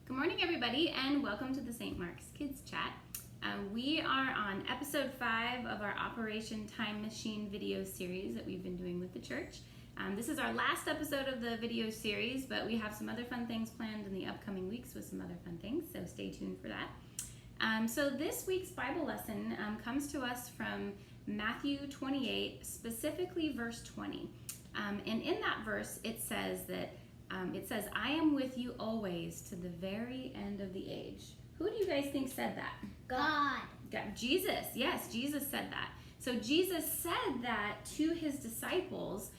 Good morning, everybody, and welcome to the St. Mark's Kids Chat. We are on episode 5 of our Operation Time Machine video series that we've been doing with the church. This is our last episode of the video series, but we have some other fun things planned in the upcoming weeks with some other fun things, so stay tuned for that. So this week's Bible lesson comes to us from Matthew 28, specifically verse 20. And in that verse, it says, I am with you always to the very end of the age. Who do you guys think said that? God. Jesus. Yes, Jesus said that. So Jesus said that to his disciples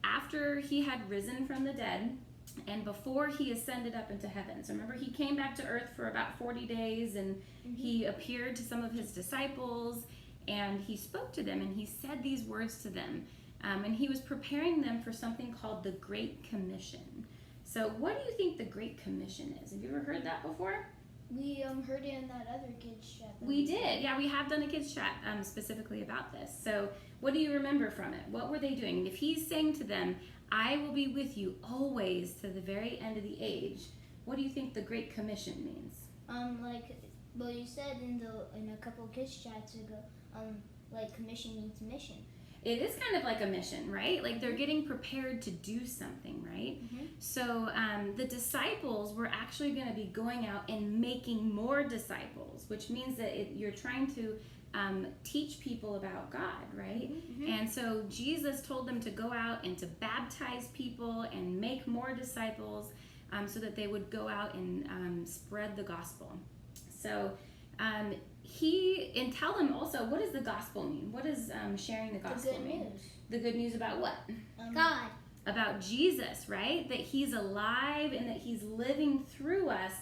after he had risen from the dead and before he ascended up into heaven. So remember, he came back to earth for about 40 days and he appeared to some of his disciples and he spoke to them and he said these words to them. And he was preparing them for something called the Great Commission. So what do you think the Great Commission is? Have you ever heard that before? We heard it in that other kids chat. We did. Yeah, we have done a kids chat specifically about this. So what do you remember from it? What were they doing? And if he's saying to them, I will be with you always to the very end of the age, what do you think the Great Commission means? You said in a couple of kids chats ago, commission means mission. It is kind of like a mission, right? Like they're getting prepared to do something, right? Mm-hmm. So the disciples were actually going to be going out and making more disciples, which means that you're trying to teach people about God, right? Mm-hmm. And so Jesus told them to go out and to baptize people and make more disciples so that they would go out and spread the gospel. So and tell them also, what does the gospel mean? What does sharing the gospel mean? The good news. The good news about what? God. About Jesus, right? That he's alive and that he's living through us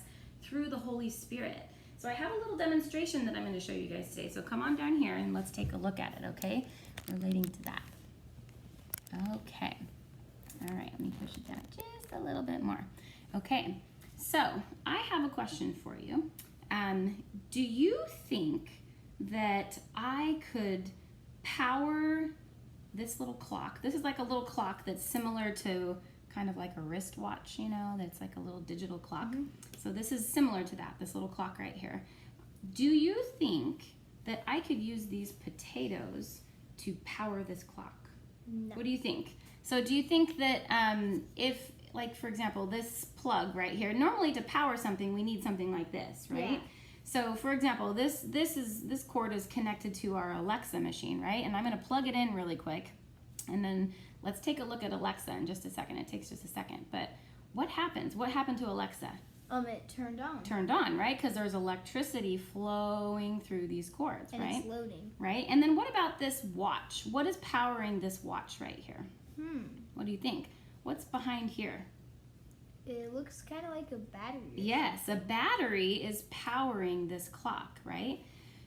through the Holy Spirit. So I have a little demonstration that I'm going to show you guys today. So come on down here and let's take a look at it, okay? Relating to that. Okay. All right, let me push it down just a little bit more. Okay, so I have a question for you. Do you think that I could power this little clock? This is like a little clock that's similar to kind of like a wristwatch, you know, that's like a little digital clock. Mm-hmm. So this is similar to that, this little clock right here. Do you think that I could use these potatoes to power this clock? No. What do you think? So do you think that if, like, for example, this plug right here, normally to power something, we need something like this, right? Yeah. So, for example, this cord is connected to our Alexa machine, right? And I'm going to plug it in really quick. And then let's take a look at Alexa in just a second. It takes just a second. But what happens? What happened to Alexa? It turned on. Turned on, right? Because there's electricity flowing through these cords, And right? it's loading. Right? And then what about this watch? What is powering this watch right here? What do you think? What's behind here? It looks kind of like a battery. Yes, a battery is powering this clock, right?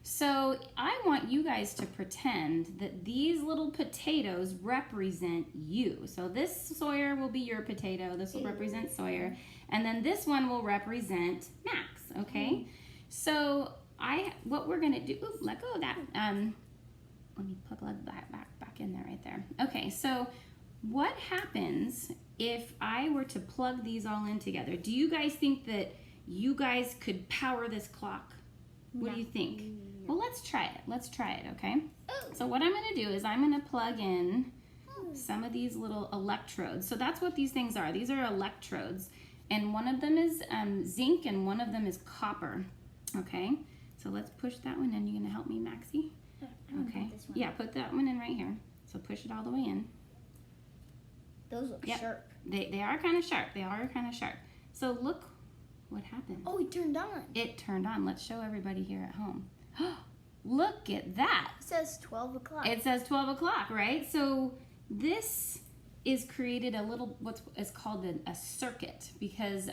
So I want you guys to pretend that these little potatoes represent you. So this Sawyer will be your potato. This will represent Sawyer. And then this one will represent Max, okay? So what we're going to do, let go of that. Let me plug that back in there right there. Okay, so what happens if I were to plug these all in together? Do you guys think that you guys could power this clock? What do you think? No. Well, let's try it. Let's try it, okay? Oh. So what I'm going to do is I'm going to plug in some of these little electrodes. So that's what these things are. These are electrodes. And one of them is zinc and one of them is copper, okay? So let's push that one in. You going to help me, Maxie? Okay. Put this one. Yeah, put that one in right here. So push it all the way in. Those look Yep. sharp. They are kind of sharp. They are kind of sharp. So look what happened. Oh, it turned on. It turned on. Let's show everybody here at home. Look at that. It says 12 o'clock. It says 12 o'clock, right? So this is created a little, what is called a circuit, because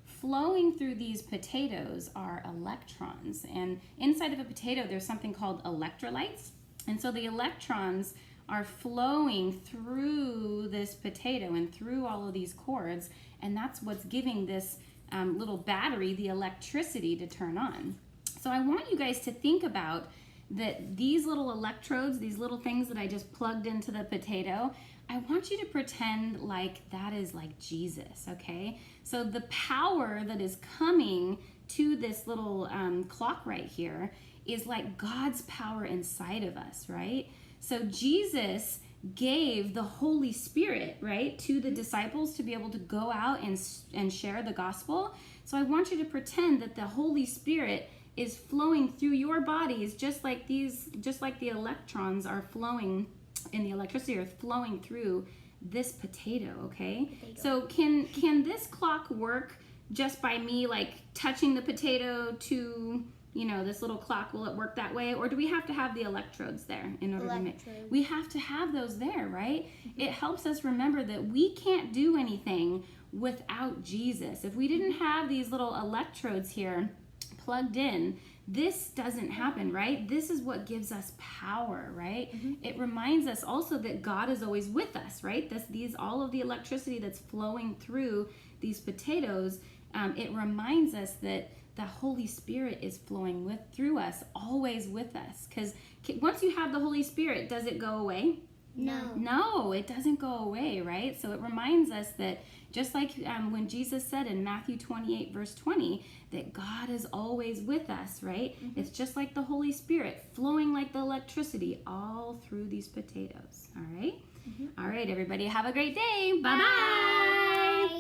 flowing through these potatoes are electrons. And inside of a potato, there's something called electrolytes. And so the electrons are flowing through this potato and through all of these cords, and that's what's giving this little battery the electricity to turn on. So I want you guys to think about that these little electrodes, these little things that I just plugged into the potato, I want you to pretend like that is like Jesus, okay? So the power that is coming to this little clock right here is like God's power inside of us, right? So Jesus gave the Holy Spirit, right, to the disciples to be able to go out and share the gospel. So I want you to pretend that the Holy Spirit is flowing through your bodies just like the electrons are flowing in the electricity or flowing through this potato, okay? So can this clock work just by me like touching the potato to, you know, this little clock? Will it work that way? Or do we have to have the electrodes there in order to make? We have to have those there, right? It helps us remember that we can't do anything without Jesus. If we didn't have these little electrodes here plugged in, this doesn't happen, right? This is what gives us power, right? It reminds us also that God is always with us, right? All of the electricity that's flowing through these potatoes, it reminds us that the Holy Spirit is flowing through us, always with us. Because once you have the Holy Spirit, does it go away? No, it doesn't go away, right? So it reminds us that just like when Jesus said in Matthew 28 verse 20 that God is always with us, right? It's just like the Holy Spirit flowing like the electricity all through these potatoes, all right? All right, everybody, have a great day. Bye-bye.